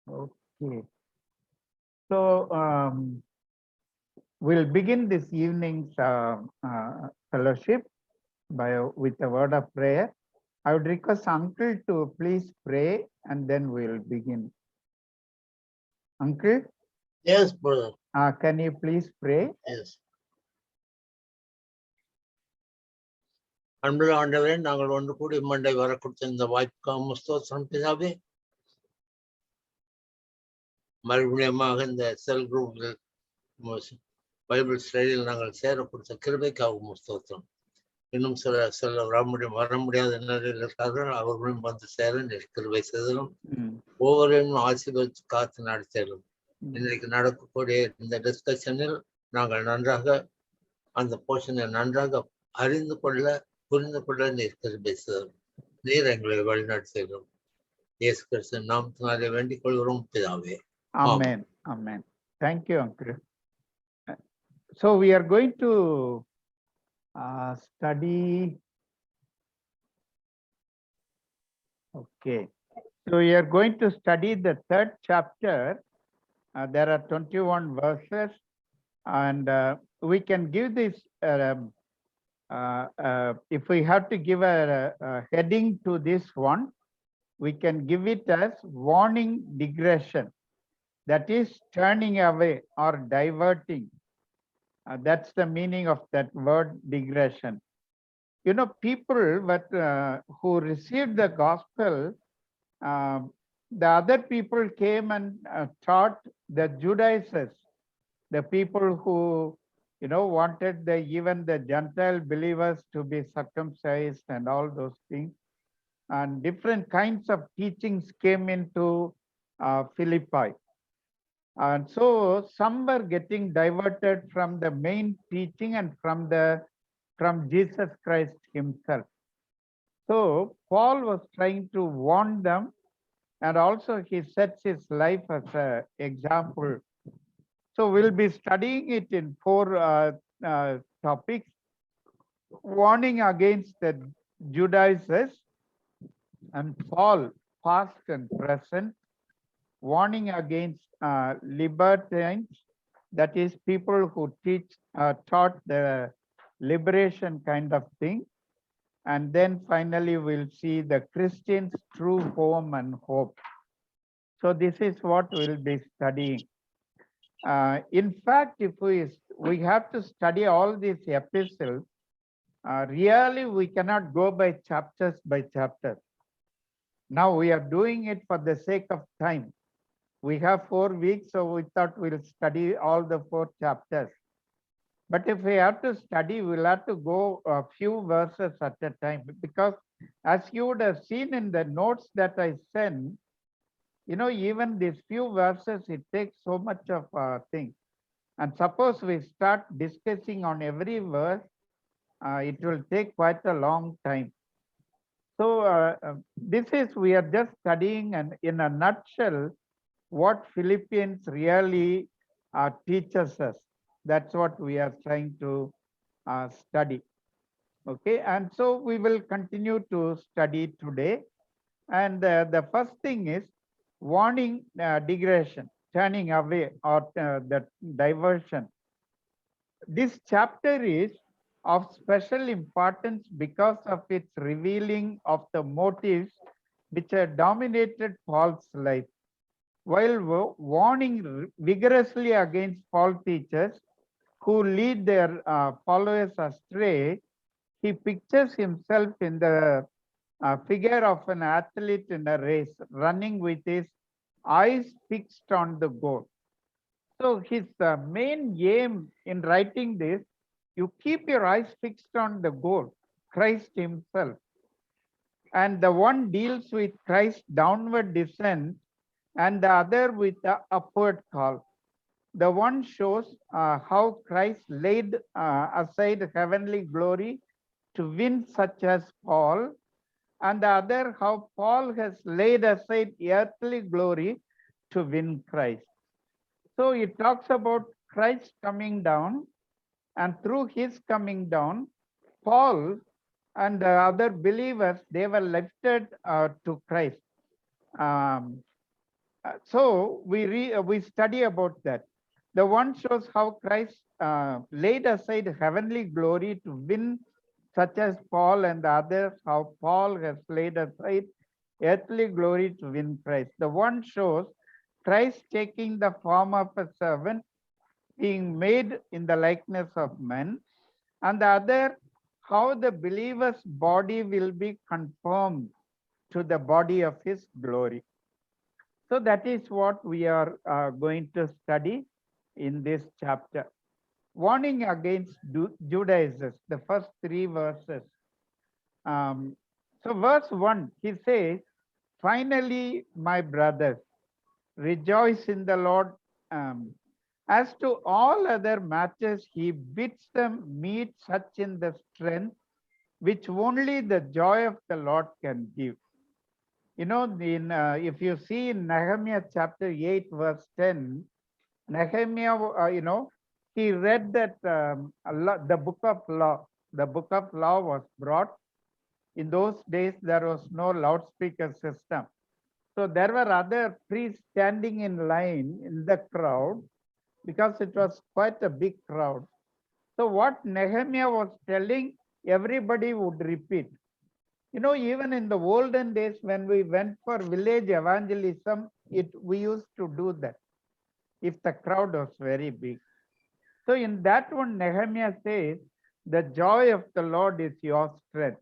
Okay. So we'll begin this evening's fellowship with a word of prayer. I would request Uncle to please pray and then we'll begin. Uncle? Yes, brother. Can you please pray? Yes. அன்புள்ள ஆண்டவரே, நாங்கள் ஒன்று கூடி மண்டை வர கொடுத்த இந்த வாய்ப்புக்காக ஸ்தோத்திரம் பிதாவே. மறுபடியுமாக இந்த செல் குரூப்கள் பைபிள் ஸ்டடியில் நாங்கள் சேர கொடுத்த கிருபைக்காக ஸ்தோத்திரம். இன்னும் சில வர முடியாத நிலையில் இருக்கார்கள், அவர்களும் வந்து சேர கிருபை செய்தலும் ஒவ்வொருவரும் ஆசீர்வதித்து காத்து நடத்திடும். இன்றைக்கு நடக்கக்கூடிய இந்த டிஸ்கஷனில் நாங்கள் நன்றாக அந்த போர்ஷனை நன்றாக அறிந்து கொள்ள புரிந்து கொள்ள நீர் கிருபை செய்தலும். நீர் எங்களை வழிநடத்தி செய்தலும். இயேசு கிறிஸ்து நாமத்தினாலே வேண்டிக் கொள்கிறோம் பிதாவே. Amen. Amen. Thank you, Uncle. So we are going to study. Okay. So we are going to study the third chapter. There are 21 verses, and we can give this. If we have to give a heading to this one, we can give it as warning digression. That is turning away or diverting. That's the meaning of that word digression. You know, people who received the gospel, the other people came and taught the Judaizers, the people who, wanted even the Gentile believers to be circumcised and all those things. And different kinds of teachings came into Philippi. And so some were getting diverted from the main teaching and from Jesus Christ himself. So Paul was trying to warn them, and also he sets his life as an example. So we'll be studying it in 4 topics: warning against the Judaizers, and Paul, past and present; warning against libertines, that is people who taught the liberation kind of thing. And then finally we'll see the Christians' true home and hope. So this is what we'll be studying. In fact, if we have to study all these epistles, really we cannot go by chapters by chapters. Now we are doing it for the sake of time. We have 4 weeks, so we thought we'll study all the 4 chapters. But if we have to study, we'll have to go a few verses at a time, because as you would have seen in the notes that I sent, even these few verses, it takes so much of things. And suppose we start discussing on every verse, it will take quite a long time. So we are just studying, and in a nutshell, what Philippians really teaches us. That's what we are trying to study. Okay, and so we will continue to study today. And the first thing is warning digression, turning away, or the diversion. This chapter is of special importance because of its revealing of the motives which have dominated Paul's life. While warning vigorously against false teachers who lead their followers astray, he pictures himself in the figure of an athlete in a race, running with his eyes fixed on the goal. So his main aim in writing this, you keep your eyes fixed on the goal, Christ himself. And the one deals with Christ's downward descent, and the other with the upward call. The one shows how Christ laid aside heavenly glory to win such as Paul, and the other how Paul has laid aside earthly glory to win Christ. So it talks about Christ coming down, and through his coming down, Paul and the other believers, they were lifted to Christ. So we study about that. The one shows how Christ laid aside heavenly glory to win such as Paul, and the others how Paul has laid aside earthly glory to win Christ. The one shows Christ taking the form of a servant, being made in the likeness of men, and the other how the believer's body will be conformed to the body of his glory. So that is what we are going to study in this chapter. Warning against Judaizers, the first three verses. So verse 1, he says, finally, my brothers, rejoice in the Lord. As to all other matters, he bids them meet such in the strength which only the joy of the Lord can give. You know, if you see in Nehemiah chapter 8, verse 10, Nehemiah, he read that the book of law. The book of law was brought. In those days, there was no loudspeaker system. So there were other priests standing in line in the crowd because it was quite a big crowd. So what Nehemiah was telling, everybody would repeat. You know, even in the olden days when we went for village evangelism, we used to do that if the crowd was very big. So in that one, Nehemiah says, the joy of the Lord is your strength.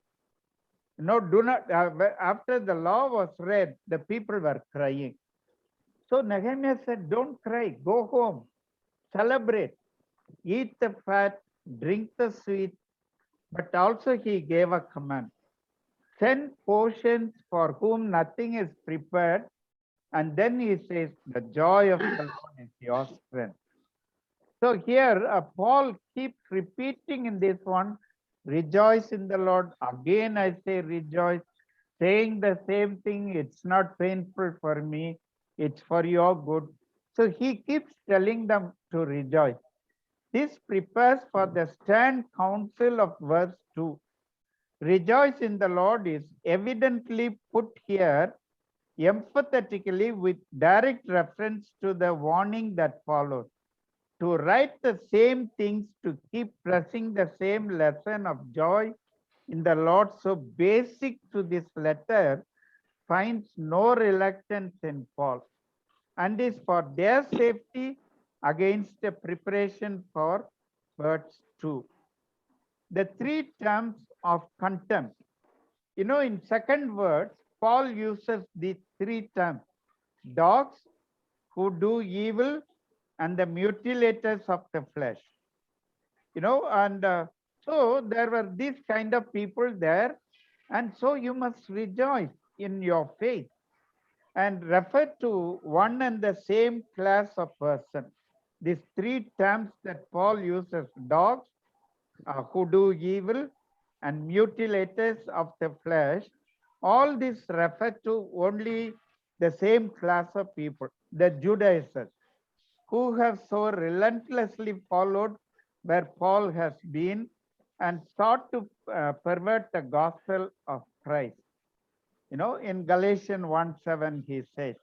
No, do not, after the law was read, the people were crying. So Nehemiah said, don't cry, go home, celebrate, eat the fat, drink the sweet, but also he gave a command. Send portions for whom nothing is prepared. And then he says, the joy of the Lord is your strength. So here, Paul keeps repeating in this one, rejoice in the Lord. Again, I say rejoice, saying the same thing. It's not painful for me. It's for your good. So he keeps telling them to rejoice. This prepares for the stern counsel of verse 2. Rejoice in the Lord is evidently put here emphatically with direct reference to the warning that follows. To write the same things, to keep pressing the same lesson of joy in the Lord, so basic to this letter, finds no reluctance in Paul, and is for their safety against the preparation for verse 2. The three terms of contempt. You know, in second words, Paul uses these three terms: dogs who do evil and the mutilators of the flesh. You know, and so there were these kind of people there, and so you must rejoice in your faith and refer to one and the same class of person. These three terms that Paul uses: dogs who do evil and mutilators of the flesh, all this refer to only the same class of people, the Judaizers, who have so relentlessly followed where Paul has been and sought to pervert the gospel of Christ. You know, in Galatians 1:7, he says.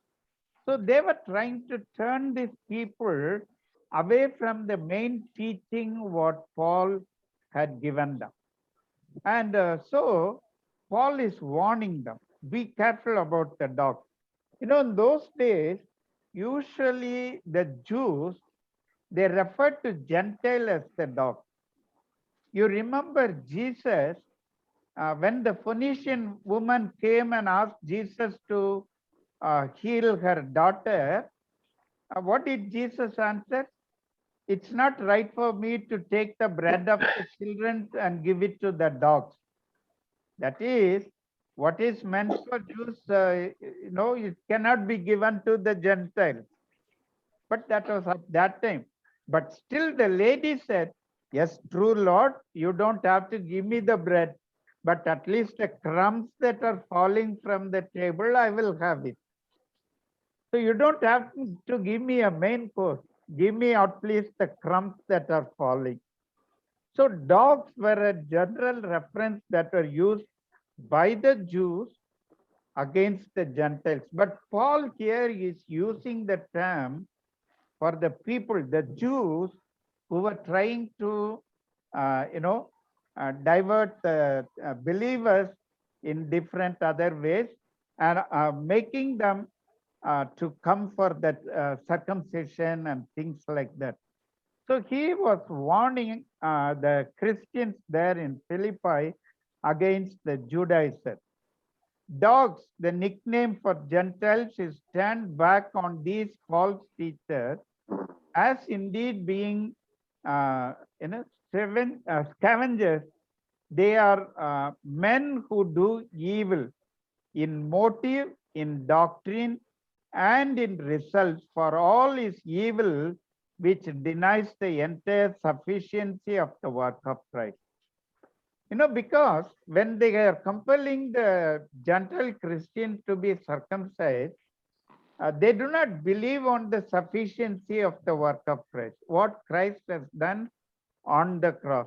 So they were trying to turn these people away from the main teaching what Paul had given them. And so Paul is warning them, be careful about the dog. You know, in those days, usually the Jews, they referred to Gentile as the dog. You remember Jesus, when the Phoenician woman came and asked Jesus to heal her daughter, what did Jesus answer? It's not right for me to take the bread of the children and give it to the dogs. That is, what is meant for Jews, it cannot be given to the Gentiles. But that was at that time. But still the lady said, yes, true Lord, you don't have to give me the bread, but at least the crumbs that are falling from the table, I will have it. So you don't have to give me a main course. Give me at least the crumbs that are falling. So dogs were a general reference that were used by the Jews against the Gentiles. But Paul here is using the term for the people, the Jews who were trying to, divert the believers in different other ways and making them to come for that circumcision and things like that. So he was warning the Christians there in Philippi against the Judaizers. Dogs, the nickname for Gentiles, is turned back on these false teachers as indeed being, scavengers. They are men who do evil in motive, in doctrine, and in results, for all is evil which denies the entire sufficiency of the work of Christ. Because when they are compelling the Gentile Christian to be circumcised, they do not believe on the sufficiency of the work of Christ, what Christ has done on the cross.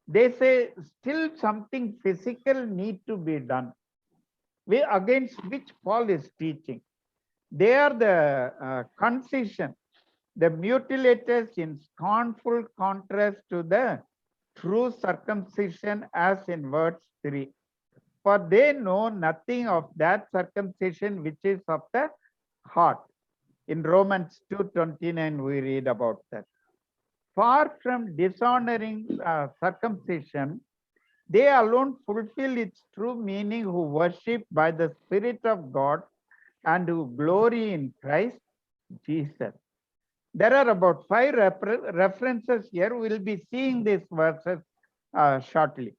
They say still something physical need to be done, against which Paul is teaching. They are the concision, the mutilators, in scornful contrast to the true circumcision, as in verse 3. For they know nothing of that circumcision which is of the heart. In Romans 2:29, we read about that. Far from dishonoring circumcision, they alone fulfill its true meaning, who worship by the Spirit of God and who glory in Christ Jesus. There are about 5 references here. We'll be seeing these verses shortly.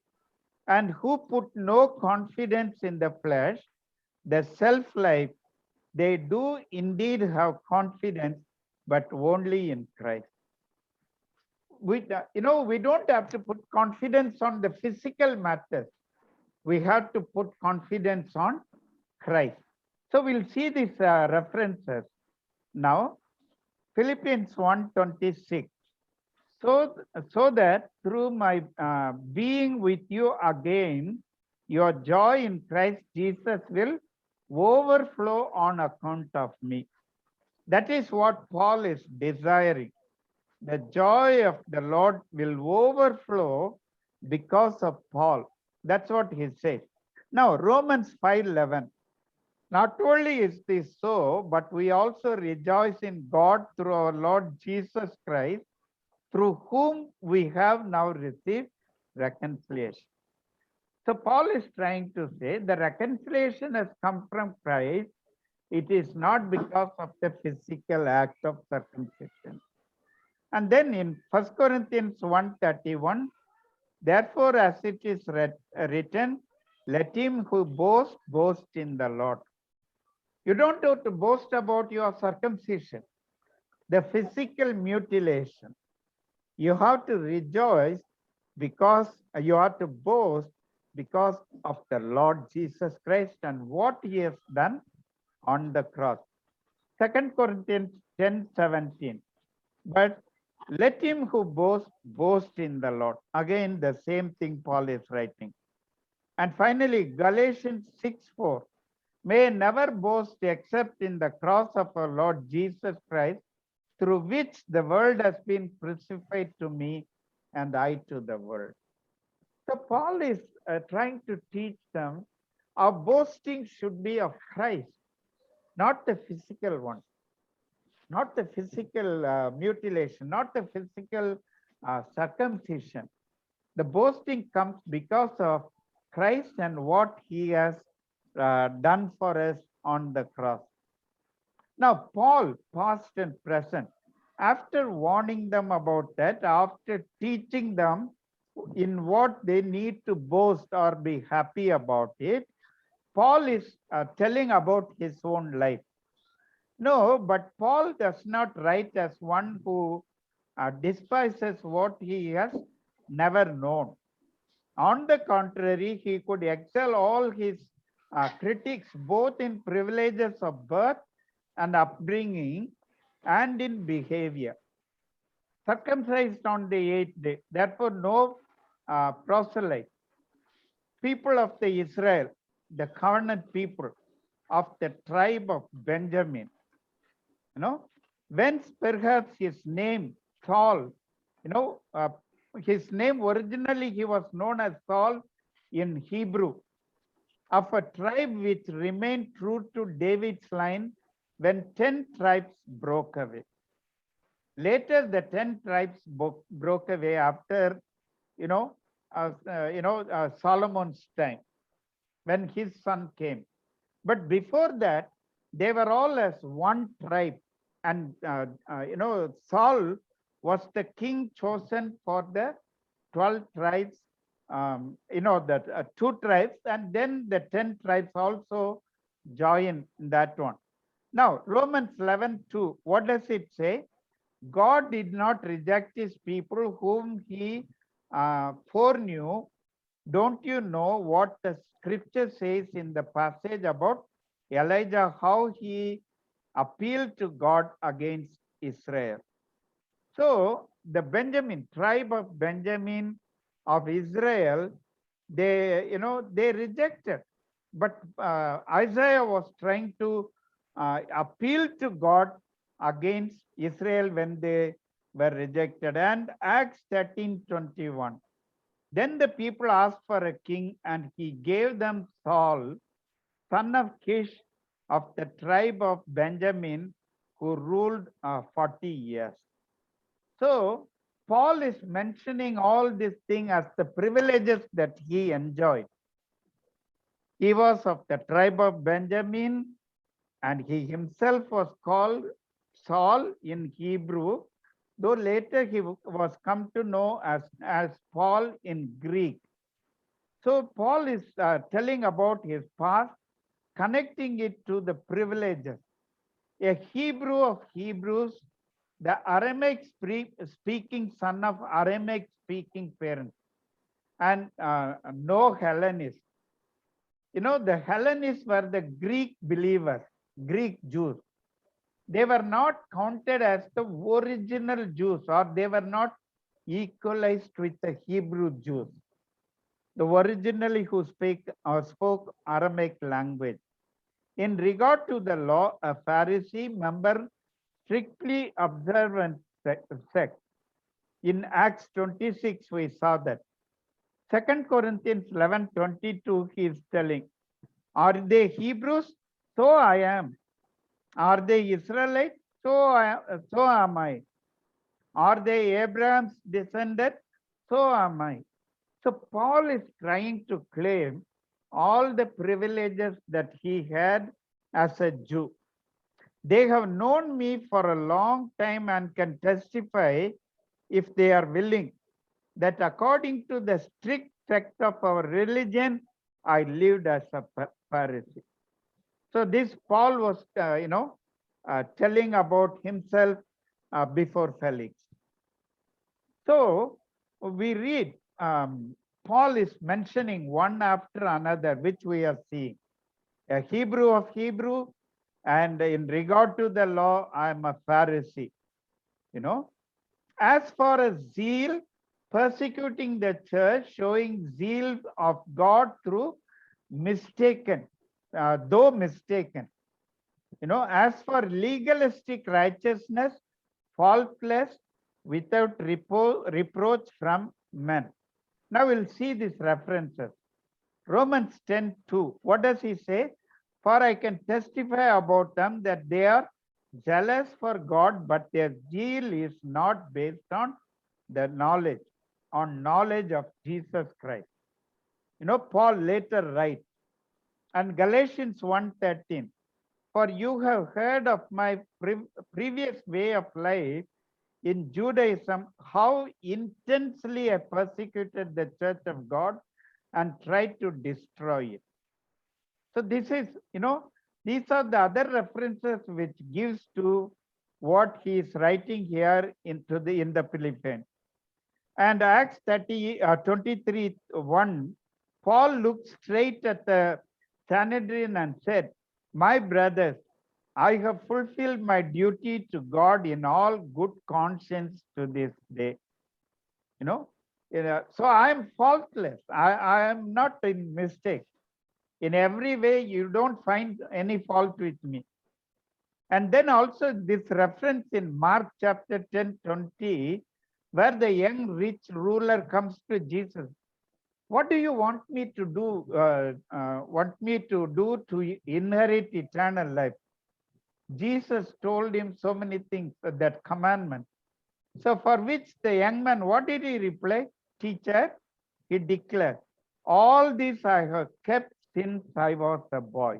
And who put no confidence in the flesh, the self-life, they do indeed have confidence, but only in Christ. We don't have to put confidence on the physical matters. We have to put confidence on Christ. So we'll see these references now. Philippians 1:26. So that through my being with you again, your joy in Christ Jesus will overflow on account of me. That is what Paul is desiring. The joy of the Lord will overflow because of Paul. That's what he says. Now, Romans 5:11. Not only is this so, but we also rejoice in God through our Lord Jesus Christ, through whom we have now received reconciliation. So Paul is trying to say the reconciliation has come from Christ. It is not because of the physical act of circumcision. And then in 1 Corinthians 1:31, therefore, as it is written, let him who boasts, boast in the Lord. You don't have to boast about your circumcision, the physical mutilation. You have to rejoice because you have to boast because of the Lord Jesus Christ and what he has done on the cross. 2 Corinthians 10:17. But let him who boasts, boast in the Lord. Again, the same thing Paul is writing. And finally, Galatians 6:4. May never boast except in the cross of our Lord Jesus Christ, through which the world has been crucified to me and I to the world. So Paul is trying to teach them our boasting should be of Christ, not the physical one, not the physical mutilation, not the physical circumcision. The boasting comes because of Christ and what he has done for us on the cross. Now, Paul, past and present, after warning them about that, after teaching them in what they need to boast or be happy about it, Paul is telling about his own life. No, but Paul does not write as one who despises what he has never known. On the contrary, he could excel all his critics both in privileges of birth and upbringing and in behavior. Circumcised on the 8th day, therefore no proselyte. People of the Israel, the covenant people of the tribe of Benjamin. Whence perhaps his name Saul, his name originally he was known as Saul in Hebrew, of a tribe which remained true to David's line when 10 tribes broke away. Later, the 10 tribes broke away after, Solomon's time, when his son came. But before that, they were all as one tribe. And, Saul was the king chosen for the 12 tribes, the 2 tribes, and then the 10 tribes also join that one. Now, Romans 11:2, what does it say? God did not reject his people whom he foreknew. Don't you know what the scripture says in the passage about Elijah, how he appealed to God against Israel? So the tribe of Benjamin of Israel, they rejected. But Isaiah was trying to appeal to God against Israel when they were rejected. And Acts 13:21. Then the people asked for a king, and he gave them Saul, son of Kish, of the tribe of Benjamin, who ruled 40 years. So Paul is mentioning all these things as the privileges that he enjoyed. He was of the tribe of Benjamin, and he himself was called Saul in Hebrew, though later he was come to know as Paul in Greek. So Paul is telling about his past, connecting it to the privileges. A Hebrew of Hebrews, the Aramaic speaking son of Aramaic speaking parents, and no Hellenist. The Hellenists were the Greek believers, Greek Jews. They were not counted as the original Jews, or they were not equalized with the Hebrew Jews, the originally who spoke Aramaic language. In regard to the law, a Pharisee member, strictly observant sect. In Acts 26, we saw that. 2 Corinthians 11:22, he is telling, are they Hebrews? So I am. Are they Israelites? So am I. Are they Abraham's descendant? So am I. So Paul is trying to claim all the privileges that he had as a Jew. They have known me for a long time and can testify, if they are willing, that according to the strict sect of our religion, I lived as a Pharisee. So this Paul was, telling about himself before Felix. So we read, Paul is mentioning one after another, which we are seeing. A Hebrew of Hebrew, and in regard to the law, I am a Pharisee. As far as zeal, persecuting the church, showing zeal of God through though mistaken. As for legalistic righteousness, faultless, without reproach from men. Now we'll see these references. Romans 10:2. What does he say? For I can testify about them that they are jealous for God, but their zeal is not based on the knowledge of Jesus Christ. Paul later writes, and Galatians 1:13, for you have heard of my previous way of life in Judaism, how intensely I persecuted the church of God and tried to destroy it. So this is, these are the other references which gives to what he is writing here in the Philippians. And Acts 23:1, Paul looked straight at the Sanhedrin and said, my brothers, I have fulfilled my duty to God in all good conscience to this day. So I am faultless. I am not in mistake. In every way, you don't find any fault with me. And then also this reference in Mark chapter 10:20, where the young rich ruler comes to Jesus. What do you want me to do? To inherit eternal life? Jesus told him so many things, that commandment. So for which the young man, what did he reply? Teacher, he declared, all this I have kept since I was a boy.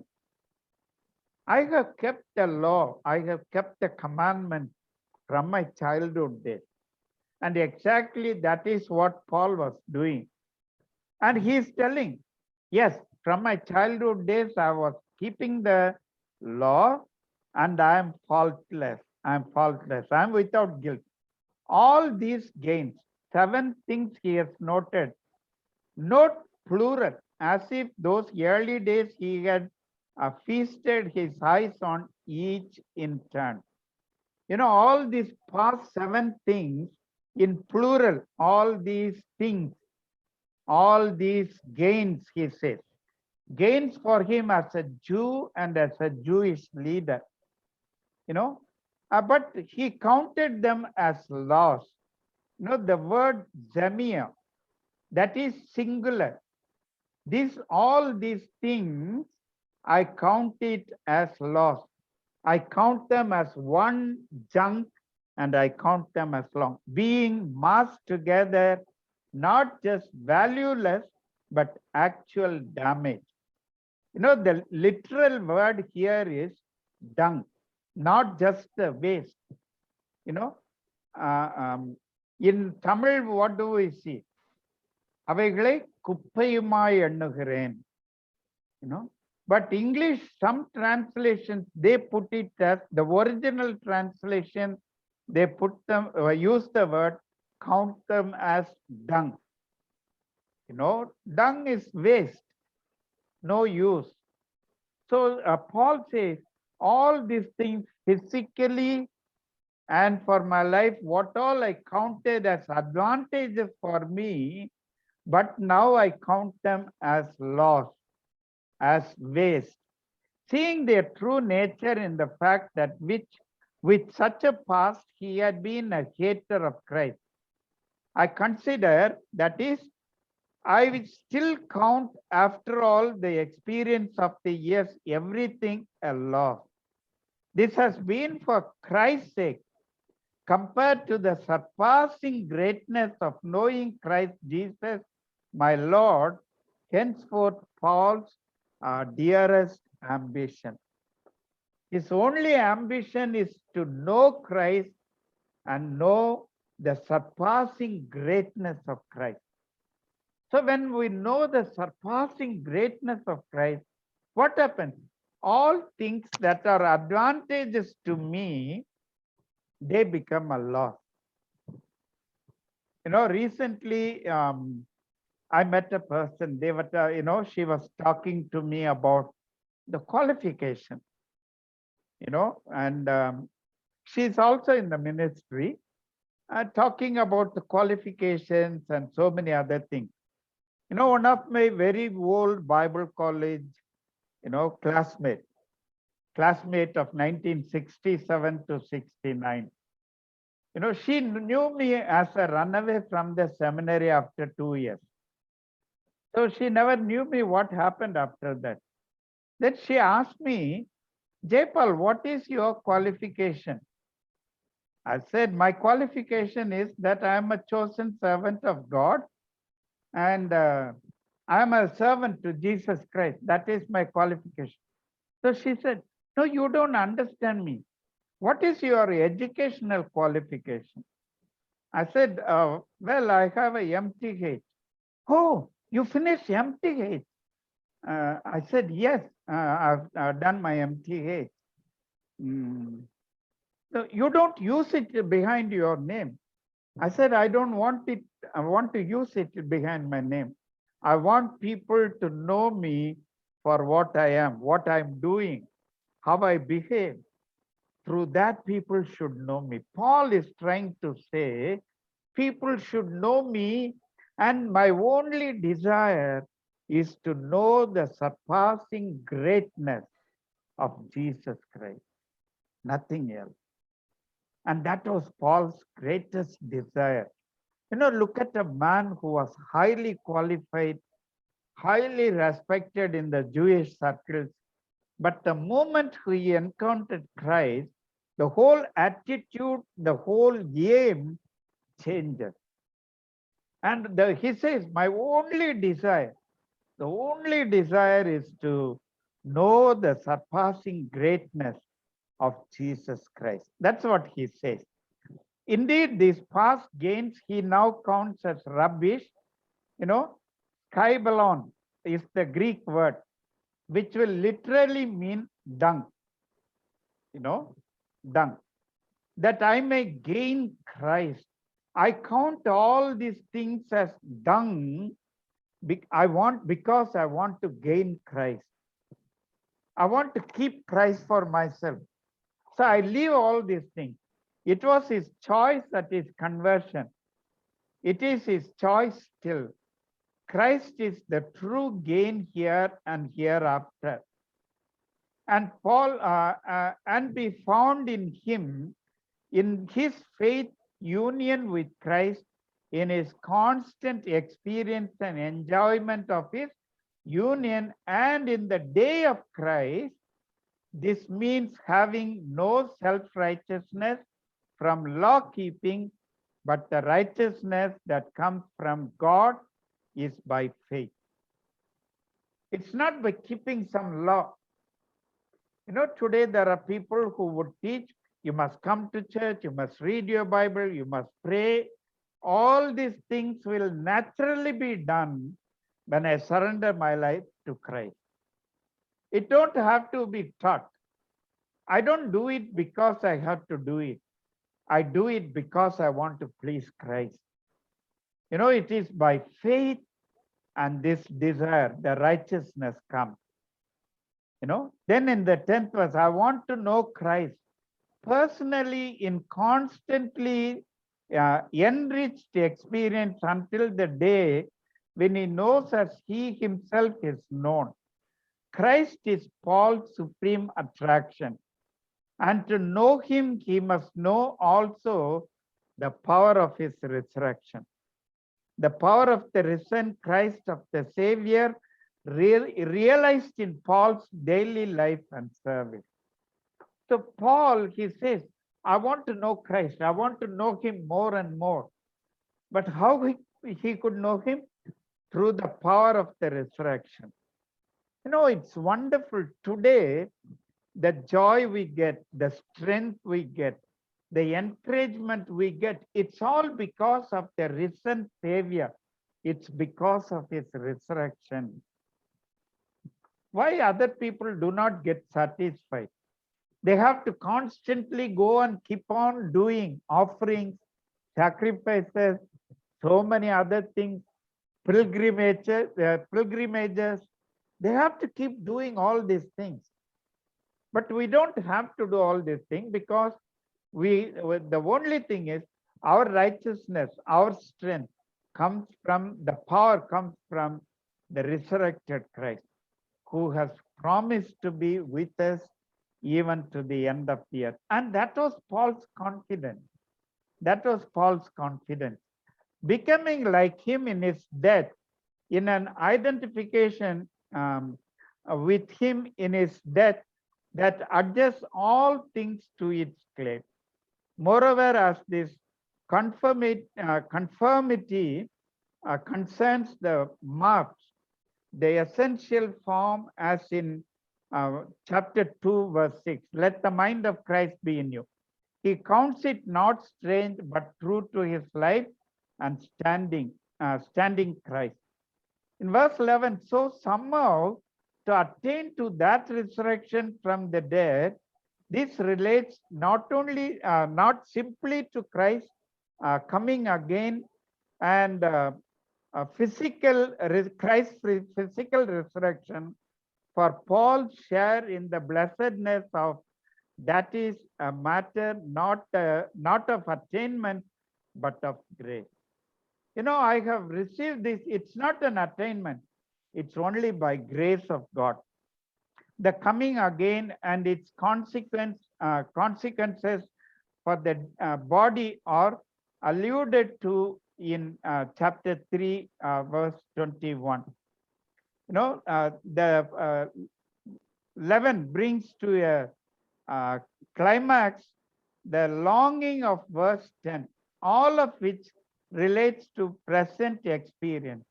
I have kept the law. I have kept the commandment from my childhood days. And exactly that is what Paul was doing. And he is telling, yes, from my childhood days, I was keeping the law and I am faultless. I am faultless. I am without guilt. All these gains, 7 things he has noted, note plural, as if those early days he had feasted his eyes on each in turn. You know, all these past 7 things in plural, all these things, all these gains, he says, gains for him as a Jew and as a Jewish leader, you know, but he counted them as loss. You know, the word zemia, that is singular. All these things, I count it as loss. I count them as one junk and I count them as long, being massed together, not just valueless, but actual damage. You know, the literal word here is dung, not just the waste. You know, in Tamil, what do we see? அவைகளை குப்பையுமாய் எண்ணுகிறேன். You know, but English, some translations, they put it as the original translation, they put them, use the word, count them as dung. You know, dung is waste, no use. So Paul says, all these things physically and for my life, what all I counted as advantages for me, but now I count them as loss, as waste. Seeing their true nature in the fact that with such a past, he had been a hater of Christ. I consider, that is, I will still count after all the experience of the years, everything a loss. This has been for Christ's sake, compared to the surpassing greatness of knowing Christ Jesus, my Lord, henceforth Paul's dearest ambition. His only ambition is to know Christ and know the surpassing greatness of Christ. So when we know the surpassing greatness of Christ, what happens? All things that are advantages to me, they become a loss. You know, recently I met a person, they were, she was talking to me about the qualification, and she's also in the ministry, talking about the qualifications and so many other things. You know, one of my very old Bible college, classmate of 1967 to 69. You know, she knew me as a runaway from the seminary after 2 years. So she never knew me what happened after that. Then she asked me, Jaypal, what is your qualification? I said, my qualification is that I am a chosen servant of God and I am a servant to Jesus Christ. That is my qualification. So she said, no, you don't understand me. What is your educational qualification? I said, well, I have a MTH. Oh, you finished MTH? I said, yes, I've done my MTH. So you don't use it behind your name. I said, I don't want it. I want to use it behind my name. I want people to know me for what I am, what I'm doing, how I behave. Through that, people should know me. Paul is trying to say, people should know me, and my only desire is to know the surpassing greatness of Jesus Christ, nothing else. And that was Paul's greatest desire. Look at a man who was highly qualified, highly respected in the Jewish circles. But the moment he encountered Christ, the whole attitude, the whole aim changes. And he says, my only desire, the only desire is to know the surpassing greatness of Jesus Christ. That's what he says. Indeed, these past gains he now counts as rubbish. Skybalon is the Greek word, which will literally mean dung. Dung. That I may gain Christ. I count all these things as dung because I want to gain Christ. I want to keep Christ for myself. So I leave all these things. It was his choice at his conversion. It is his choice still. Christ is the true gain here and hereafter. And Paul, and be found in him, in his faith union with Christ, in his constant experience and enjoyment of his union, and in the day of Christ. This means having no self-righteousness from law keeping, but the righteousness that comes from God is by faith. It's not by keeping some law. Today there are people who would teach, you must come to church, you must read your Bible, you must pray. All these things will naturally be done when I surrender my life to Christ. It don't have to be taught. I don't do it because I have to do it. I do it because I want to please Christ. It is by faith and this desire, the righteousness comes. Then in the 10th verse, I want to know Christ personally in constantly enriched experience until the day when he knows as he himself is known. Christ is Paul's supreme attraction. And to know him, he must know also the power of his resurrection. The power of the risen Christ of the Savior realized in Paul's daily life and service. So Paul, he says, I want to know Christ. I want to know him more and more. But how he could know him? Through the power of the resurrection. It's wonderful today, the joy we get, the strength we get, the encouragement we get. It's all because of the risen Savior. It's because of his resurrection. Why other people do not get satisfied? They have to constantly go and keep on doing offerings, sacrifices, so many other things, pilgrimages. They have to keep doing all these things. But we don't have to do all these things because the only thing is our righteousness, our strength comes from, the power comes from the resurrected Christ, who has promised to be with us even to the end of the earth. And that was Paul's confidence. That was Paul's confidence. Becoming like him in his death, in an identification with him in his death that adjusts all things to its place. Moreover, as this conformity concerns the marks, the essential form, as in chapter 2, verse 6, let the mind of Christ be in you. He counts it not strange, but true to his life and standing Christ. In verse 11, so somehow to attain to that resurrection from the dead, this relates not simply to Christ coming again and Christ's physical resurrection. For Paul's share in the blessedness of that is a matter not of attainment, but of grace. I have received this. It's not an attainment. It's only by grace of God. The coming again and its consequences for the body are alluded to in chapter 3, verse 21. The 11 brings to a climax the longing of verse 10, all of which relates to present experience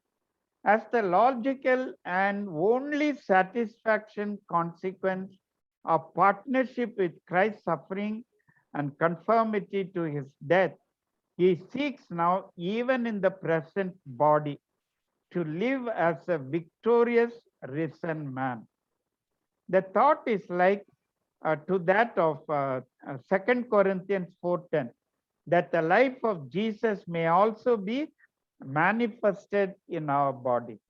as the logical and only satisfaction consequence of partnership with Christ's suffering and conformity to his death. He seeks now, even in the present body, to live as a victorious risen man. The thought is like to that of 2 Corinthians 4:10, that the life of Jesus may also be manifested in our body.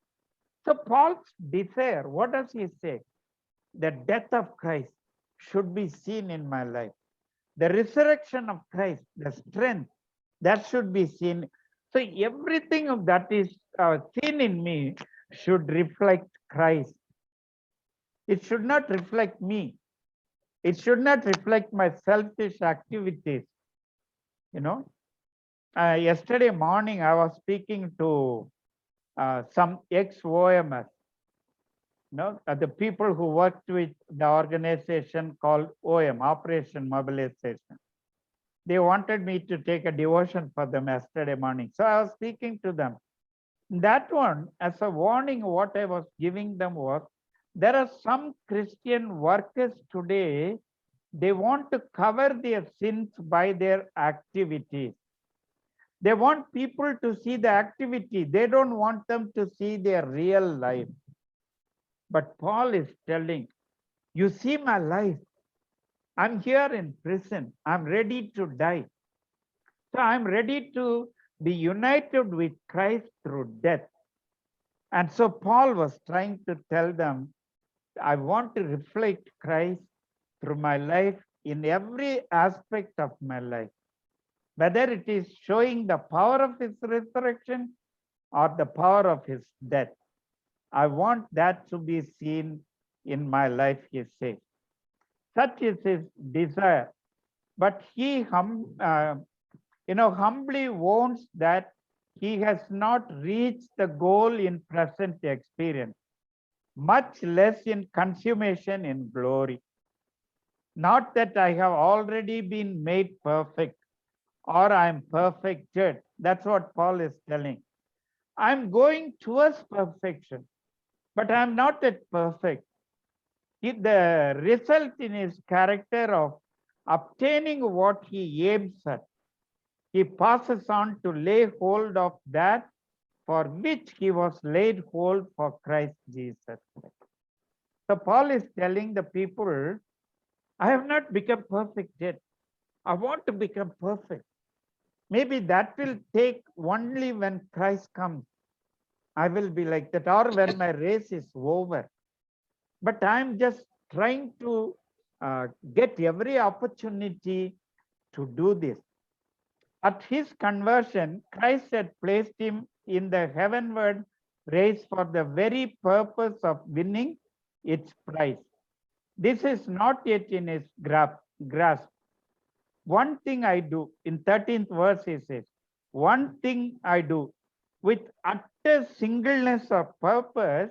So Paul's desire, what does he say? The death of Christ should be seen in my life. The resurrection of Christ, the strength, that should be seen. So everything that is seen in me should reflect Christ. It should not reflect me. It should not reflect my selfish activities. Yesterday morning, I was speaking to some ex-OMS, the people who worked with the organization called OM, Operation Mobilization. They wanted me to take a devotion for them yesterday morning. So I was speaking to them. That one, as a warning, what I was giving them was, there are some Christian workers today, they want to cover their sins by their activities. They want people to see the activity. They don't want them to see their real life. But Paul is telling, you see my life. I'm here in prison. I'm ready to die. So I'm ready to be united with Christ through death. And so Paul was trying to tell them, I want to reflect Christ through my life in every aspect of my life, whether it is showing the power of his resurrection or the power of his death. I want that to be seen in my life, he says. Such is his desire. But he humbly owns that he has not reached the goal in present experience, much less in consummation in glory. Not that I have already been made perfect or I'm perfected. That's what Paul is telling. I'm going towards perfection, but I'm not yet perfect. The result in his character of obtaining what he aims at, he passes on to lay hold of that for which he was laid hold for Christ Jesus. So Paul is telling the people, I have not become perfect yet. I want to become perfect. Maybe that will take only when Christ comes. I will be like that, or when my race is over. But I'm just trying to get every opportunity to do this. At his conversion, Christ had placed him in the heavenward race for the very purpose of winning its prize. This is not yet in his grasp. One thing I do, in 13th verse he says, one thing I do, with utter singleness of purpose,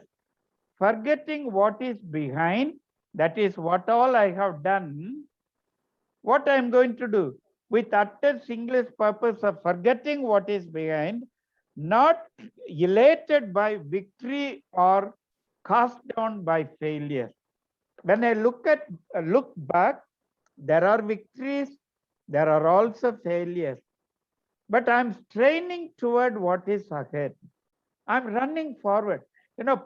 forgetting what is behind, that is what all I have done, what I am going to do, with utter singleness purpose of forgetting what is behind, not elated by victory or cast down by failure. When I look back, there are victories, there are also failures, but I'm straining toward what is ahead. I'm running forward.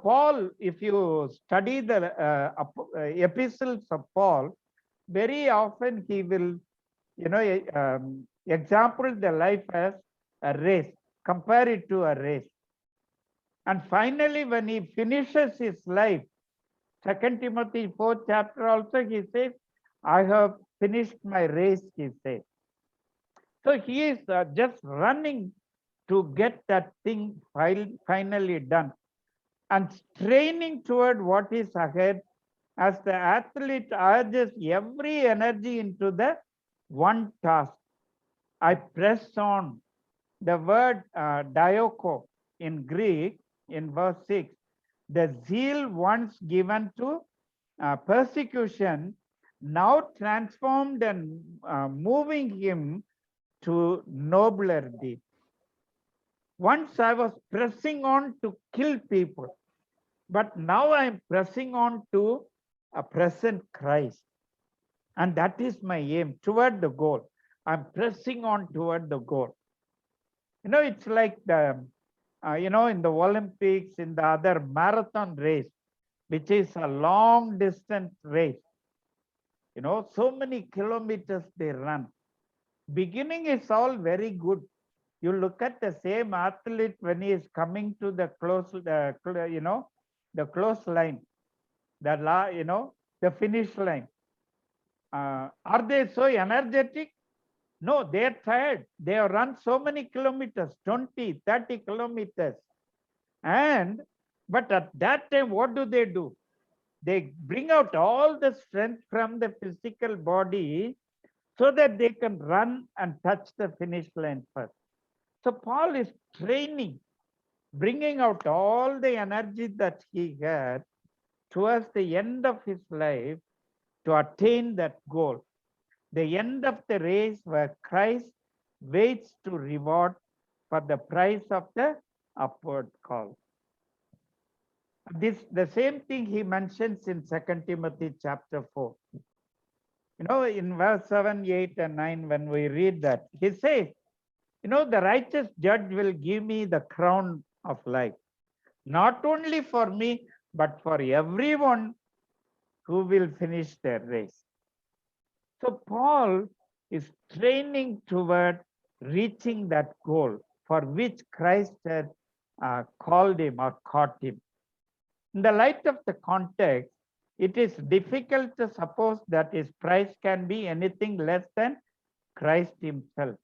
Paul, if you study the epistles of Paul, very often he will, example the life as a race, compare it to a race. And finally, when he finishes his life, 2 Timothy 4th chapter also, he says, I have finished my race, he says. So he is just running to get that thing finally done. and straining toward what is ahead as the athlete urges every energy into the one task. I press on. The word dioko in Greek in verse 6, the zeal once given to persecution, now transformed and moving him to nobler deeds. Once I was pressing on to kill people, but now I am pressing on to a present Christ. And that is my aim toward the goal. I'm pressing on toward the goal. It's like the, in the Olympics, in the other marathon race, which is a long distance race. So many kilometers they run. Beginning is all very good. You look at the same athlete when he is coming to the the close line, the finish line. Are they so energetic? No, they're tired. They have run so many kilometers, 20, 30 kilometers. But at that time, what do? They bring out all the strength from the physical body so that they can run and touch the finish line first. So Paul is training, bringing out all the energy that he had towards the end of his life to attain that goal. The end of the race where Christ waits to reward for the price of the upward call. The same thing he mentions in 2 Timothy chapter 4. In verse 7, 8, and 9, when we read that, he says, the righteous judge will give me the crown of life, not only for me, but for everyone who will finish their race. So Paul is training toward reaching that goal for which Christ had called him or caught him. In the light of the context, it is difficult to suppose that his price can be anything less than Christ himself.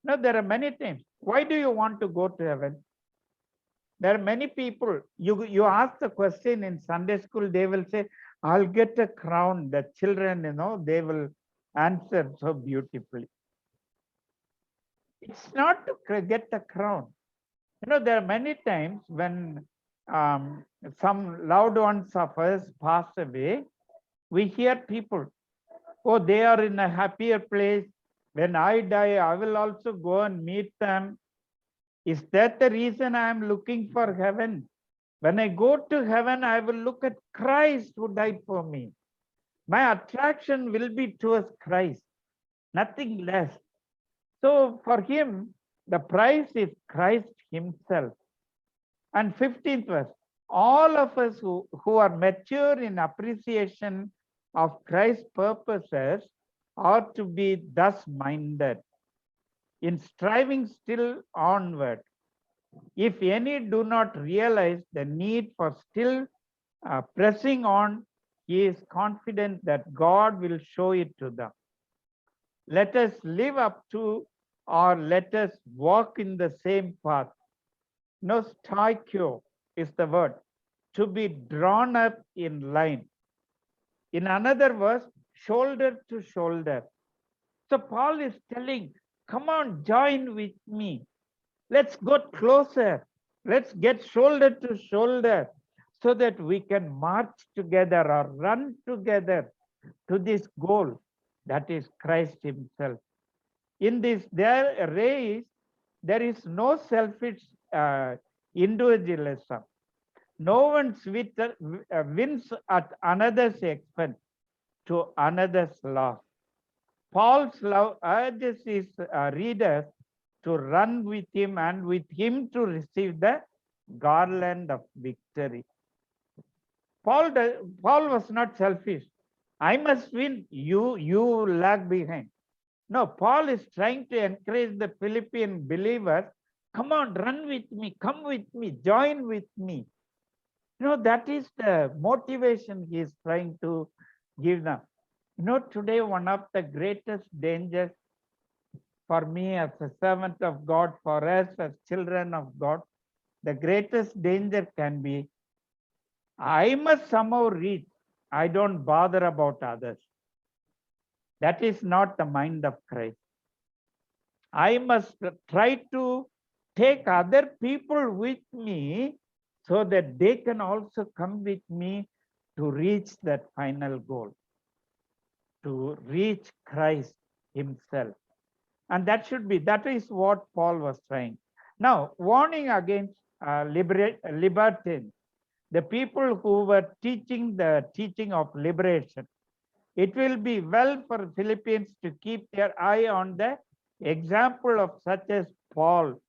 Now, there are many times. Why do you want to go to heaven? There are many people, you ask the question in Sunday school, they will say, I'll get a crown. The children, they will answer so beautifully. It's not to get a crown. There are many times when some loved ones of us pass away, we hear people, oh, they are in a happier place. When I die, I will also go and meet them. Is that the reason I am looking for heaven? When I go to heaven, I will look at Christ who died for me. My attraction will be towards Christ, nothing less. So for him, the price is Christ himself. And 15th verse, all of us who are mature in appreciation of Christ's purposes ought to be thus minded, in striving still onward. If any do not realize the need for still pressing on, he is confident that God will show it to them. Let us live up to, or let us walk in the same path. Stoikio is the word, to be drawn up in line. In another verse, shoulder to shoulder. So Paul is telling, come on, join with me. Let's go closer. Let's get shoulder to shoulder so that we can march together or run together to this goal that is Christ himself. In this race, there is no selfish individualism. No one wins at another's expense to another's loss. Paul's love urges his readers to run with him and with him to receive the garland of victory. Paul was not selfish. I must win, you lag behind. No, Paul is trying to encourage the Philippian believers, come on, run with me, come with me, join with me. That is the motivation he is trying to give them. Today one of the greatest dangers for me as a servant of God, for us as children of God, the greatest danger can be, I must somehow reach. I don't bother about others. That is not the mind of Christ. I must try to take other people with me so that they can also come with me to reach that final goal, to reach Christ himself. And that is what Paul was trying. Now, warning against libertines, the people who were teaching the teaching of liberation. It will be well for Philippians to keep their eye on the example of such as Paul,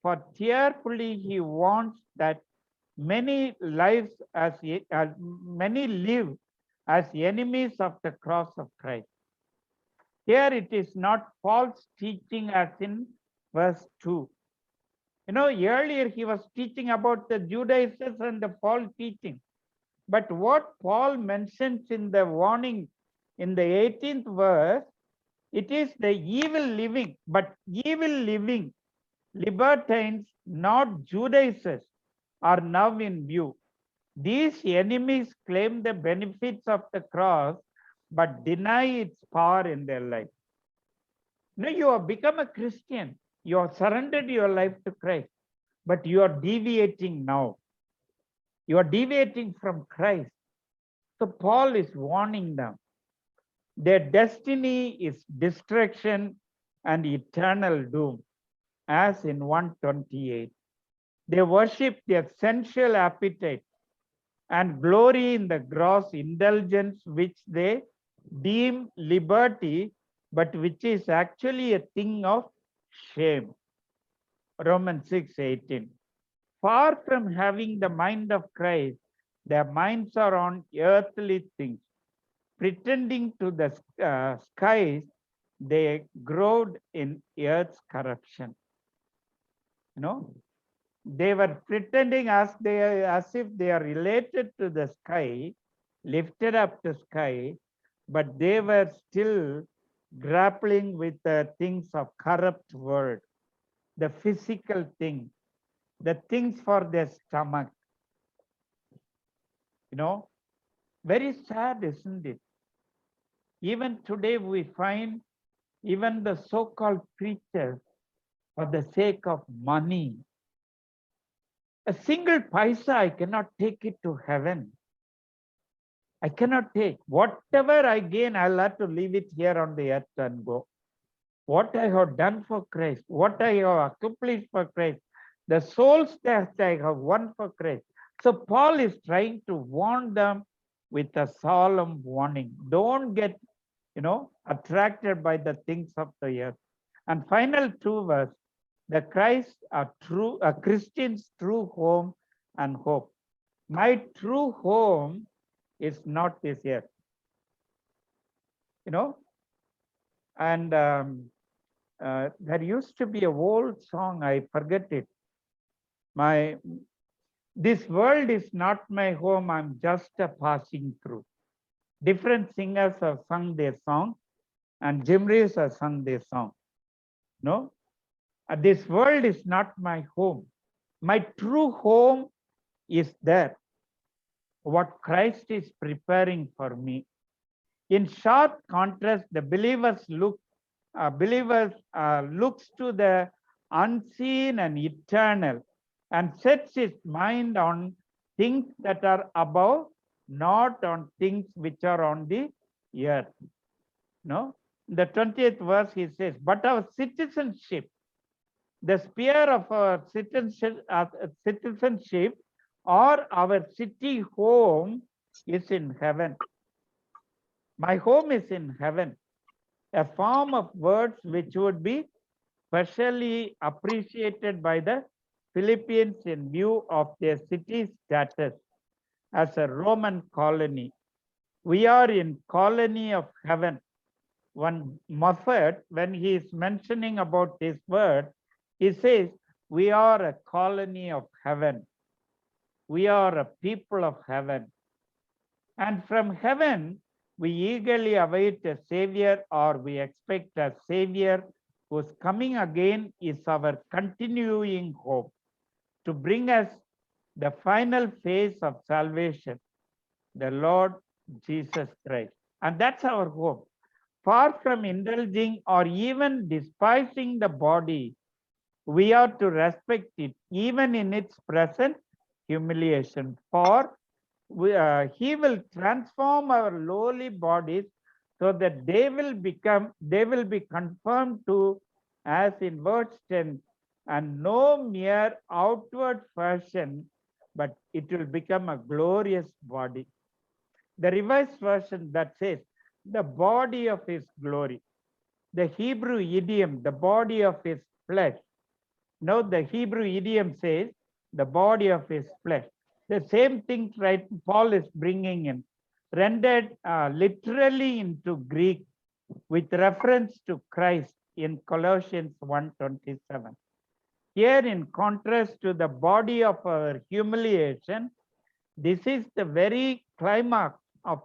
for tearfully he wants that many lives many live as enemies of the cross of Christ. Here it is not false teaching as in verse 2. Earlier he was teaching about the Judaizers and the false teaching. But what Paul mentions in the warning in the 18th verse, it is the evil living, but evil living, libertines, not Judaizers, are now in view. These enemies claim the benefits of the cross, but deny its power in their life. You have become a Christian. You have surrendered your life to Christ, but you are deviating now. You are deviating from Christ. So Paul is warning them. Their destiny is destruction and eternal doom, as in 128. They worship their sensual appetite and glory in the gross indulgence which they deem liberty, but which is actually a thing of shame. Romans 6:18. Far from having the mind of Christ, their minds are on earthly things. Pretending to the skies, they growed in earth's corruption. They were pretending as if they are related to the sky, lifted up to sky, but they were still grappling with the things of corrupt world, the physical thing, the things for their stomach. Very sad, isn't it? Even today we find even the so-called preachers, for the sake of money, a single paisa I cannot take it to heaven. I cannot take. Whatever I gain, I'll have to leave it here on the earth and go. What I have done for Christ, what I have accomplished for Christ, the souls that I have won for Christ. So Paul is trying to warn them with a solemn warning. Don't get, attracted by the things of the earth. And final two verse, the Christ are true, a Christian's true home and hope. My true home is not this earth. And there used to be a old song, I forget it. This world is not my home, I'm just a passing through. Different singers have sung their song, and Jim Reeves has sung their song. This world is not my home. My true home is there. What Christ is preparing for me. In sharp contrast, the believers looks to the unseen and eternal, and sets his mind on things that are above, not on things which are on the earth. In the 20th verse he says, but our citizenship, the sphere of our citizenship or our city home is in heaven. My home is in heaven. A form of words which would be specially appreciated by the Philippians in view of their city status as a Roman colony. We are in colony of heaven. One Moffat, when he is mentioning about this word, he says, we are a colony of heaven. We are a people of heaven. And from heaven, we eagerly await a savior, or we expect a savior whose coming again is our continuing hope. to bring us the final phase of salvation, the Lord Jesus Christ. And that's our hope. Far from indulging or even despising the body, we are to respect it even in its present humiliation. For he will transform our lowly bodies so that they will be conformed to as in verse 10, and no mere outward fashion, but it will become a glorious body. The revised version that says the body of his glory. The Hebrew idiom, the body of his flesh. No, the Hebrew idiom says the body of his flesh. The same thing, right? Paul is bringing in, rendered literally into Greek with reference to Christ in Colossians 1:27. Here, in contrast to the body of our humiliation, this is the very climax of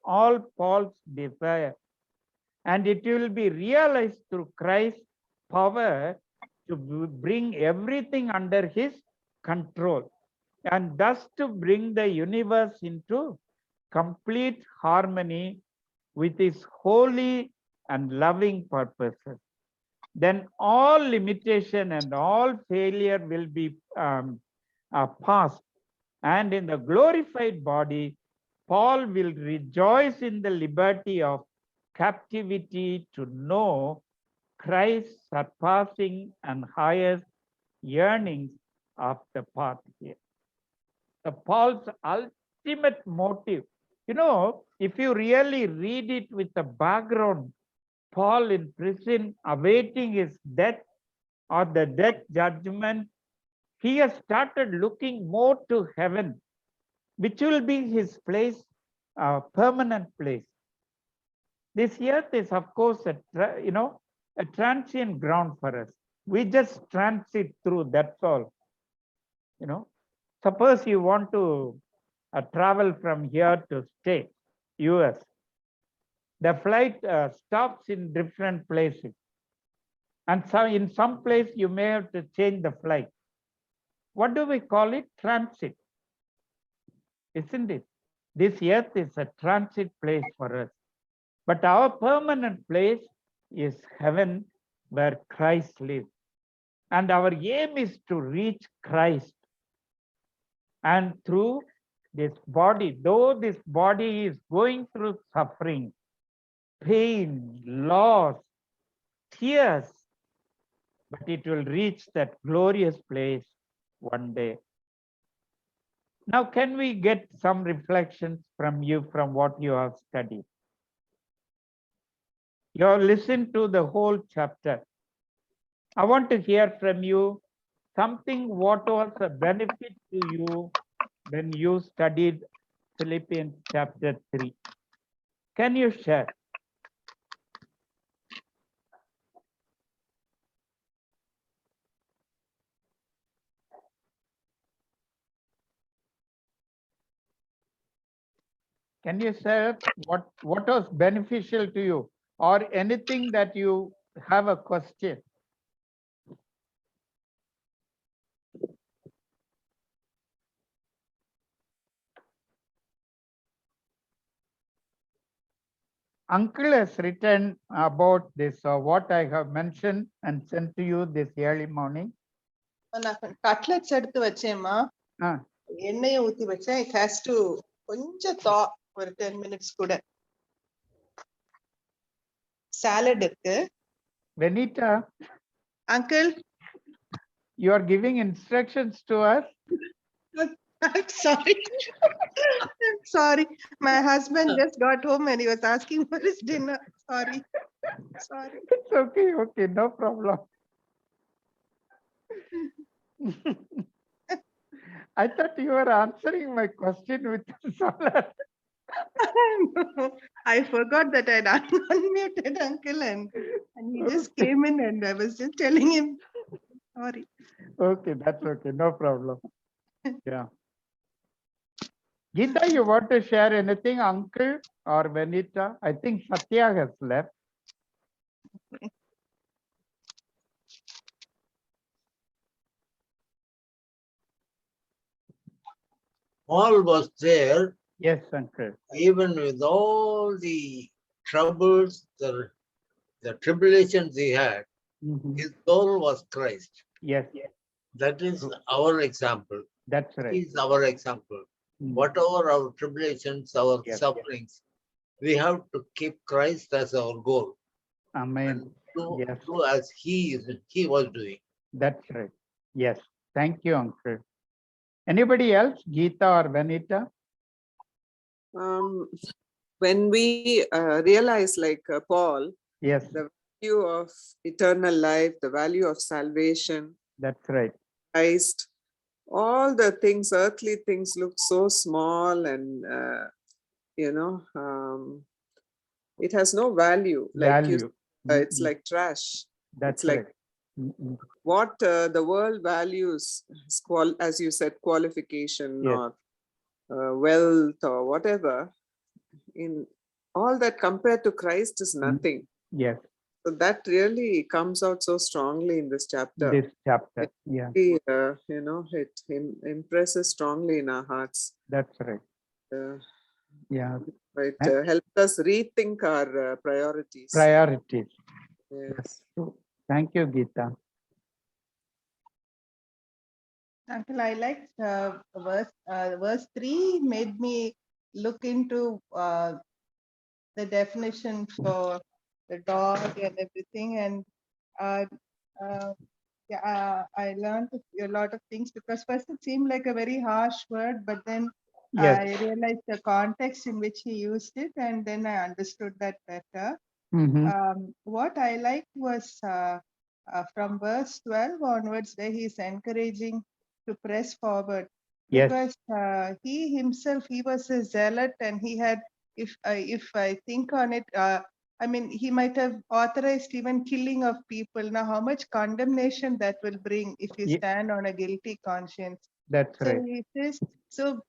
all Paul's desire. And it will be realized through Christ's power to bring everything under his control, and thus to bring the universe into complete harmony with his holy and loving purposes. Then all limitation and all failure will be past. And in the glorified body, Paul will rejoice in the liberty of captivity to know Christ's surpassing and highest yearnings of the path here. The Paul's ultimate motive, if you really read it with the background, Paul in prison awaiting his death or the death judgment, he has started looking more to heaven, which will be his place, permanent place. This earth is, of course, a transient ground for us. We just transit through, that's all. Suppose you want to travel from here to state, US. The flight stops in different places. And so in some place, you may have to change the flight. What do we call it? Transit. Isn't it? This earth is a transit place for us. But our permanent place is heaven, where Christ lives. And our aim is to reach Christ. And through this body, though this body is going through suffering, pain, loss, tears, but it will reach that glorious place one day. Now, can we get some reflections from you from what you have studied? You have listened to the whole chapter. I want to hear from you something, what was a benefit to you when you studied Philippians chapter 3. Can you share? Can you share what was beneficial to you, or anything that you have a question? Uncle has written about this, what I have mentioned and sent to you this early morning. Cutlets எடுத்து வச்சேம்மா, எண்ணெயை ஊத்தி வச்சேன். It has to கொஞ்சம் thaw ஒரு 10 minutes கூட. Salad இருக்கு. Benita. Uncle. You are giving instructions to us? I'm sorry. I'm sorry. My husband just got home and he was asking for his dinner. Sorry. Sorry. It's okay. Okay. No problem. I thought you were answering my question with salad. I forgot that I'd unmuted Uncle and he just came in and I was just telling him. Sorry. Okay. That's okay. No problem. Yeah. Geeta, you want to share anything, Uncle or Benita? I think Satya has left. Paul was there Yes, uncle. even with all the troubles, the tribulations he had. Mhm. His goal was Christ. Yes, That is our example. that's He right. is our example. Mm. Whatever our tribulations, our Yes. sufferings, we have to keep Christ as our goal Amen. and do, Yes. do as he was doing. That's right. Yes. Thank you, uncle. Anybody else? Geeta or Vanita? When we realize, like Paul, Yes, the value of eternal life, the value of salvation, that's right. Christ, all the things, earthly things look so small and, it has no value. Like you, Value. it's Mm-mm. like trash. That's It's like right. Mm-mm. what the world values, is as you said, qualification Yes. or wealth or whatever. In all that compared to Christ is nothing. Yes, So that really comes out so strongly in this chapter. this chapter. Yeah, It impresses strongly in our hearts. that's right. Uh, Yeah, it helps us rethink our priorities. priorities. Yes. True. Thank you, Geeta. Uncle, I like verse 3 made me look into the definition for the dog and everything. And uh, I learned a lot of things, because first it seemed like a very harsh word, but then Yes. I realized the context in which he used it, and then I understood that better. What I liked was from verse 12 onwards, where he's encouraging to press forward. Yes. Because he himself, he was a zealot, and he had, if I think on it, I mean, he might have authorized even killing of people. Now, how much condemnation that will bring if you Ye- stand on a guilty conscience. That's So right. it is, so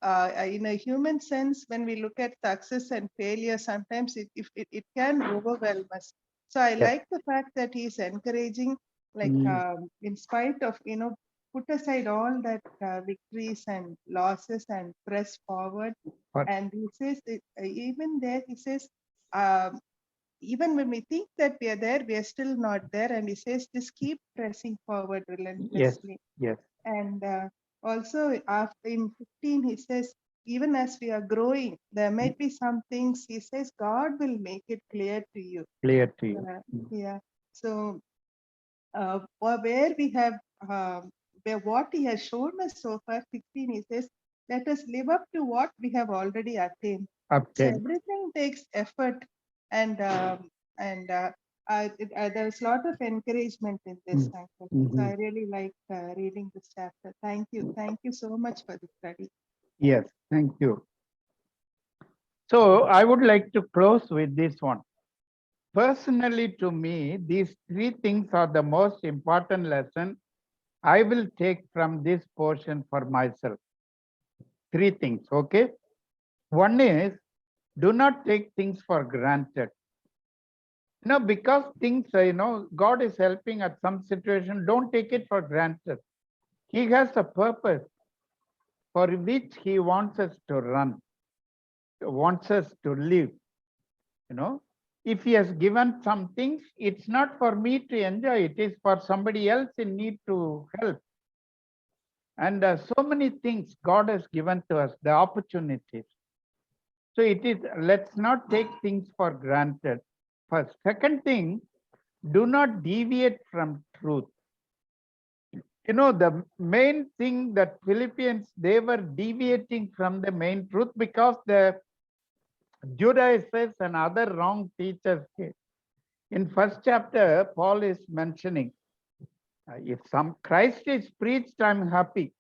in a human sense, when we look at success and failure, sometimes it can overwhelm us. So I Yes. like the fact that he's encouraging, like in spite of, put aside all that victories and losses and press forward. But- And he says, even there, he says, um, even when we think that we are there, we are still not there. And he says, just keep pressing forward Yes. relentlessly. Yes. And also after in 15, he says, even as we are growing, there might be some things, he says, God will make it clear to you. Clear to you. Yeah. So where we have, where what he has shown us so far, 16, he says, let us live up to what we have already attained. So Obtain. everything takes effort, and there's a lot of encouragement in this. Uncle. So I really like reading this chapter. Thank you so much for the study. Yes. Thank you. So I would like to close with this one. Personally, to me, these three things are the most important lesson I will take from this portion for myself. Three things, okay? One is, do not take things for granted. Because things, God is helping at some situation, don't take it for granted. He has a purpose for which he wants us to run, wants us to live. If he has given some things, it's not for me to enjoy, it is for somebody else in need to help. And so many things God has given to us, the opportunities. So let's not take things for granted. First. Second thing, do not deviate from truth. The main thing that Philippians, they were deviating from the main truth because the Judaizers and other wrong teachers came. In first chapter, Paul is mentioning, if some Christ is preached, I'm happy.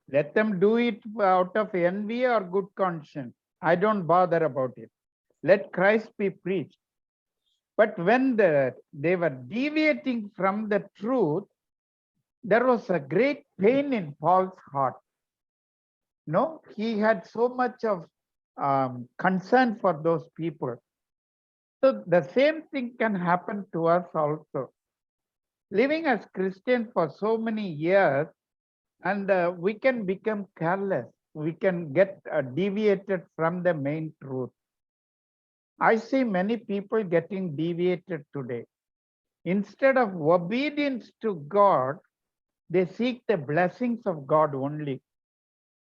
Let them do it out of envy or good conscience. I don't bother about it. Let Christ be preached. But when they were deviating from the truth, there was a great pain in Paul's heart. He had so much of concern for those people. So the same thing can happen to us also. Living as Christians for so many years, and we can become careless. we can get deviated from the main truth. I see many people getting deviated today. Instead of obedience to God, they seek the blessings of God only.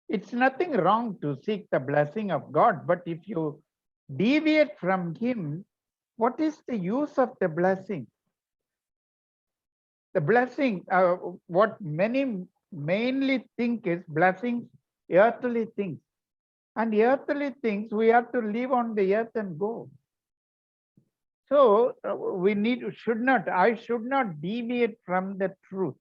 It's nothing wrong to seek the blessing of God, but if you deviate from Him, what is the use of the blessing? The blessing, what many mainly think is blessings, earthly things. And earthly things, we have to live on the earth and go. So I should not deviate from the truth.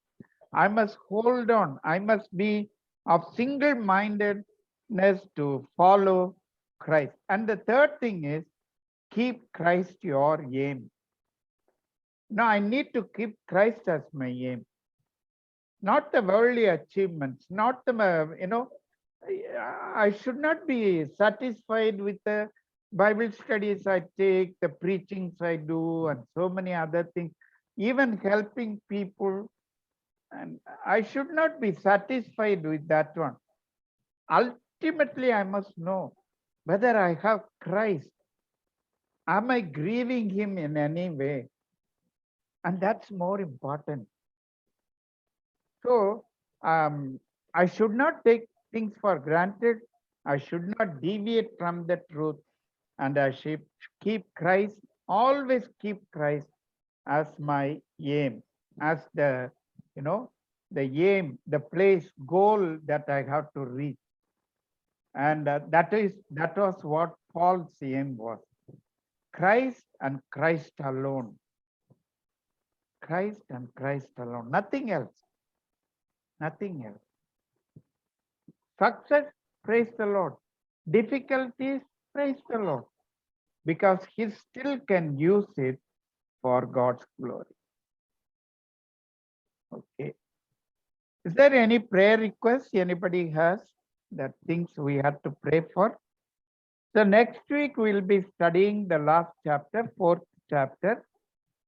I must hold on. I must be of single-mindedness to follow Christ. And the third thing is, keep Christ your aim. Now I need to keep Christ as my aim. Not the worldly achievements, not the, I should not be satisfied with the Bible studies I take, the preachings I do, and so many other things, even helping people. And I should not be satisfied with that one. Ultimately, I must know whether I have Christ. Am I grieving Him in any way? And that's more important. So I should not take things for granted. I should not deviate from the truth. And I should keep Christ, always keep Christ as my aim, as the aim, the place, goal that I have to reach. And that was what Paul's aim was. Christ and Christ alone. Christ and Christ alone, nothing else. Nothing else. Success, praise the Lord. Difficulties, praise the Lord. Because He still can use it for God's glory. Okay. Is there any prayer request anybody has, that things we have to pray for? So next week we'll be studying the last chapter, 4th chapter.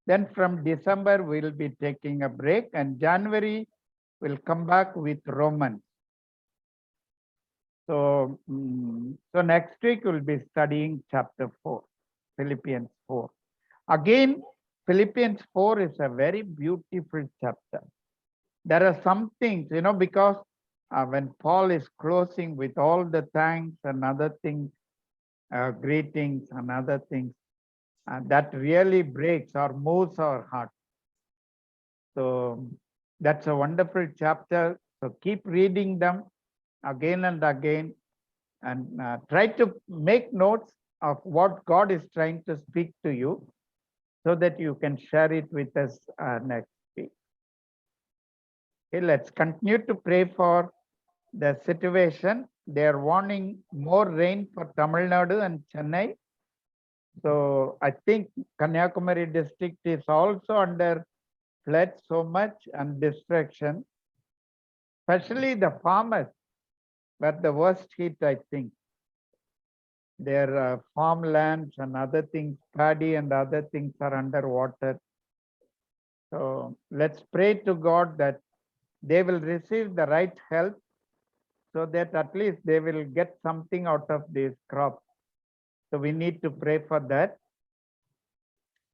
Then from December we'll be taking a break, and January we'll come back with Romans. So, so next week we'll be studying chapter 4, Philippians 4. Again, Philippians 4 is a very beautiful chapter. There are some things, because when Paul is closing with all the thanks and other things, greetings and other things, that really breaks or moves our heart. So that's a wonderful chapter. So keep reading them again and again, and try to make notes of what God is trying to speak to you, so that you can share it with us next week. Okay, let's continue to pray for the situation. They are warning more rain for Tamil Nadu and Chennai. So I think Kanyakumari district is also under flood so much and destruction, especially the farmers were the worst hit, I think. Their farmlands and other things, paddy and other things are underwater. So let's pray to God that they will receive the right help, so that at least they will get something out of this crop. So we need to pray for that.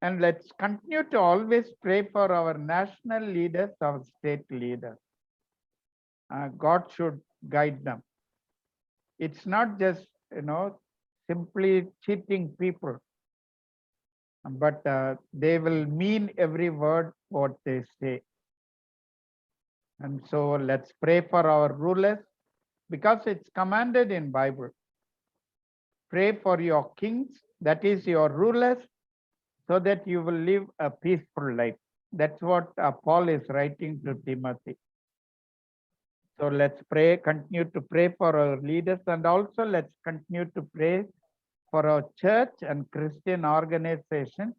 And let's continue to always pray for our national leaders, our state leaders. God should guide them. It's not just, simply cheating people, but they will mean every word what they say. And so let's pray for our rulers, because it's commanded in Bible. Pray for your kings, that is your rulers, so that you will live a peaceful life. That's what Paul is writing to Timothy. So let's pray, continue to pray for our leaders, and also let's continue to pray for our church and Christian organizations,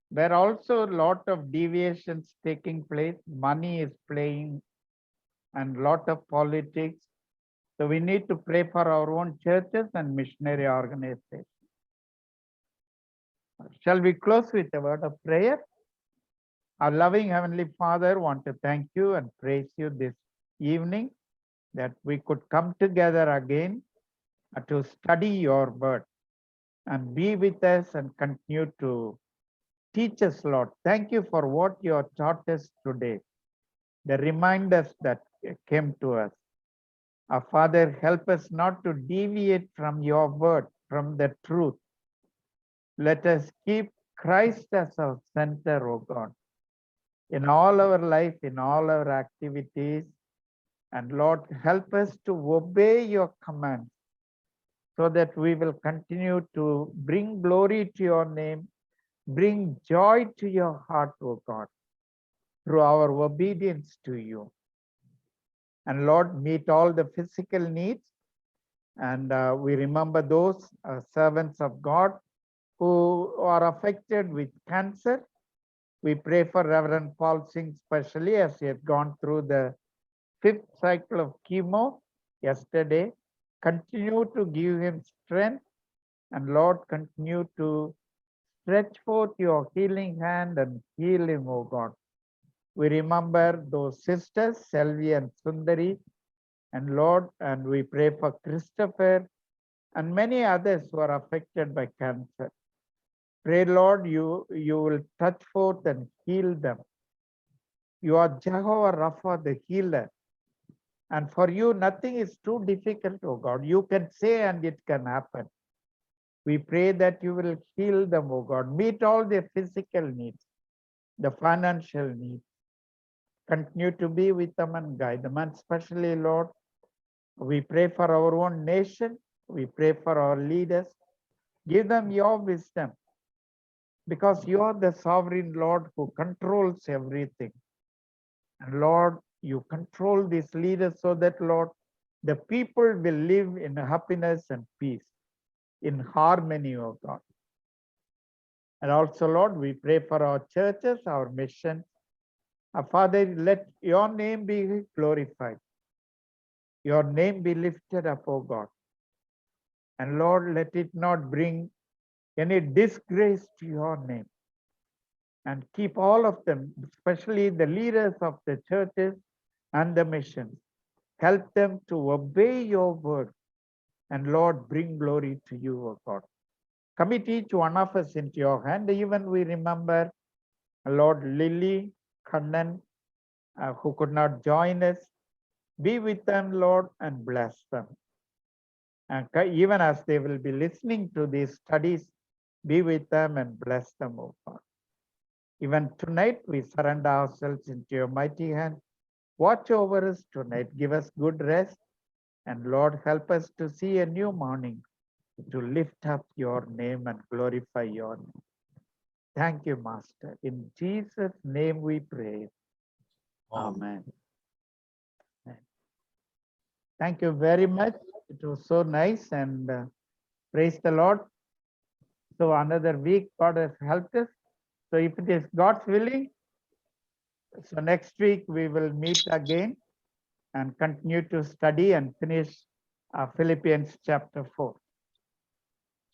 where also a lot of deviations taking place, money is playing, and lot of politics. So we need to pray for our own churches and missionary organizations. Shall we close with a word of prayer? Our loving Heavenly Father, want to thank you and praise you this evening that we could come together again to study your word and be with us and continue to teach us, Lord. Thank you for what you have taught us today, the reminders that came to us. Our Father, help us not to deviate from your word, from the truth. Let us keep Christ as our center, O God, in all our life, in all our activities. And Lord, help us to obey your commands so that we will continue to bring glory to your name, bring joy to your heart, O God, through our obedience to you. And Lord, meet all the physical needs. And we remember those servants of God who are affected with cancer. We pray for Reverend Paul Singh, especially as he had gone through the 5th cycle of chemo yesterday. Continue to give him strength, and Lord, continue to stretch forth your healing hand and heal him, O God. We remember those sisters, Selvi and Sundari, and Lord, and we pray for Christopher and many others who are affected by cancer. Pray, Lord, you will touch forth and heal them. You are Jehovah Rapha, the healer. And for you, nothing is too difficult, oh God. You can say and it can happen. We pray that you will heal them, oh God. Meet all their physical needs, the financial needs. Continue to be with them and guide them. And especially, Lord, we pray for our own nation. We pray for our leaders. Give them your wisdom, because you are the sovereign Lord who controls everything. And Lord, you control these leaders so that, Lord, the people will live in happiness and peace, in harmony, oh God. And also, Lord, we pray for our churches, our missions. Our Father, let your name be glorified. Your name be lifted up, oh God. And Lord, let it not bring any disgrace to your name. And keep all of them, especially the leaders of the churches and the missions. Help them to obey your word. And Lord, bring glory to you, O God. Commit each one of us into your hand. Even we remember, Lord, Lily, Kannan, who could not join us. Be with them, Lord, and bless them. And even as they will be listening to these studies, be with them and bless them, O God. Even tonight, we surrender ourselves into your mighty hand. Watch over us tonight. Give us good rest. And Lord, help us to see a new morning, to lift up your name and glorify your name. Thank you, Master. In Jesus' name we pray. Amen. Thank you very much. It was so nice, and praise the Lord. So another week, God has helped us. So if it is God's willing, so next week we will meet again and continue to study and finish Philippians chapter 4.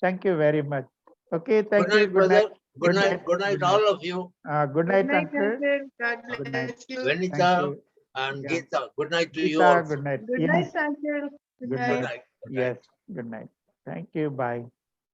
Thank you very much. Okay, thank you. Good night, brother. Good night. night. Good night, Good all of you. Good night, Uncle. Uncle. God Good night. bless you. Thank Venita you. and Yeah. Geeta. Good night to you Geeta, also. good night. Good Ines, night, Uncle. Good Good night. Good night. Good night. yes, good night. Thank you. Bye.